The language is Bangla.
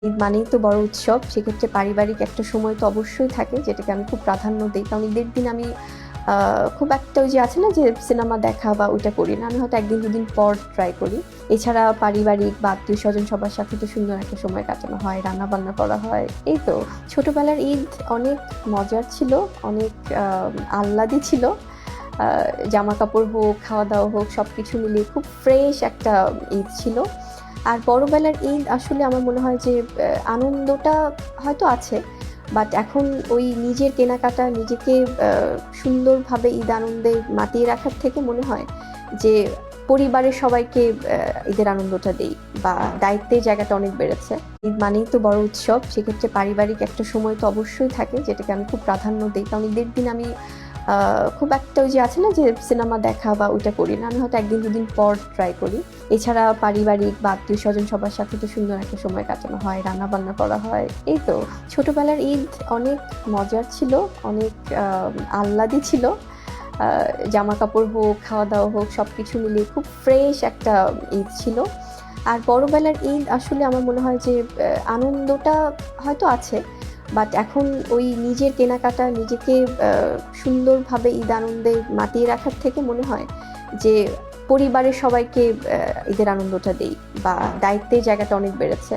ঈদ মানেই তো বড় উৎসব। সেক্ষেত্রে পারিবারিক একটা সময় তো অবশ্যই থাকে, যেটাকে আমি খুব প্রাধান্য দেই। কারণ ঈদের দিন আমি খুব একটা ওই যে আছে না যে সিনেমা দেখা বা ওইটা করি না। আমি হয়তো ১ দিন ২ দিন পর ট্রাই করি। এছাড়া পারিবারিক বা আত্মীয়স্বজন সবার সাথে তো সুন্দর একটা সময় কাটানো হয়, রান্না-বান্না করা হয়। এই তো ছোটবেলার ঈদ অনেক মজার ছিল, অনেক আহ্লাদী ছিল। আ জামাকাপড় হোক, খাওয়া-দাওয়া হোক সবকিছু মিলিয়ে খুব ফ্রেশ একটা ঈদ ছিল। আর বড়বেলার ঈদ আসলে আমার মনে হয় যে আনন্দটা হয়তো আছে। বাট এখন ওই নিজের কেনাকাটা নিজেকে সুন্দরভাবে ঈদ আনন্দে মাতিয়ে রাখার থেকে মনে হয় যে পরিবারের সবাইকে ঈদের আনন্দটা দেই বা দায়িত্বের জায়গাটা অনেক বেড়েছে। ঈদ মানেই তো বড় উৎসব। সেক্ষেত্রে পারিবারিক একটা সময় তো অবশ্যই থাকে, যেটাকে আমি খুব প্রাধান্য দেই। কারণ ঈদের দিন আমি খুব একটা ওই যে আছে না যে সিনেমা দেখা বা ওইটা করি না। আমি হয়তো ১ দিন ২ দিন পর ট্রাই করি। এছাড়া পারিবারিক বা আত্মীয়স্বজন সবার সাথে তো সুন্দর একটা সময় কাটানো হয়, রান্না-বান্না করা হয়। এই তো ছোটবেলার ঈদ অনেক মজার ছিল, অনেক আহ্লাদী ছিল। আ জামাকাপড় হোক, খাওয়া-দাওয়া হোক সবকিছু মিলিয়ে খুব ফ্রেশ একটা ঈদ ছিল। আর বড়বেলার ঈদ আসলে আমার মনে হয় যে আনন্দটা হয়তো আছে। বাট এখন ওই নিজের কেনাকাটা নিজেকে সুন্দরভাবে ঈদ আনন্দে মাতিয়ে রাখার থেকে মনে হয় যে পরিবারের সবাইকে ঈদের আনন্দটা দেই বা দায়িত্বের জায়গাটা অনেক বেড়েছে।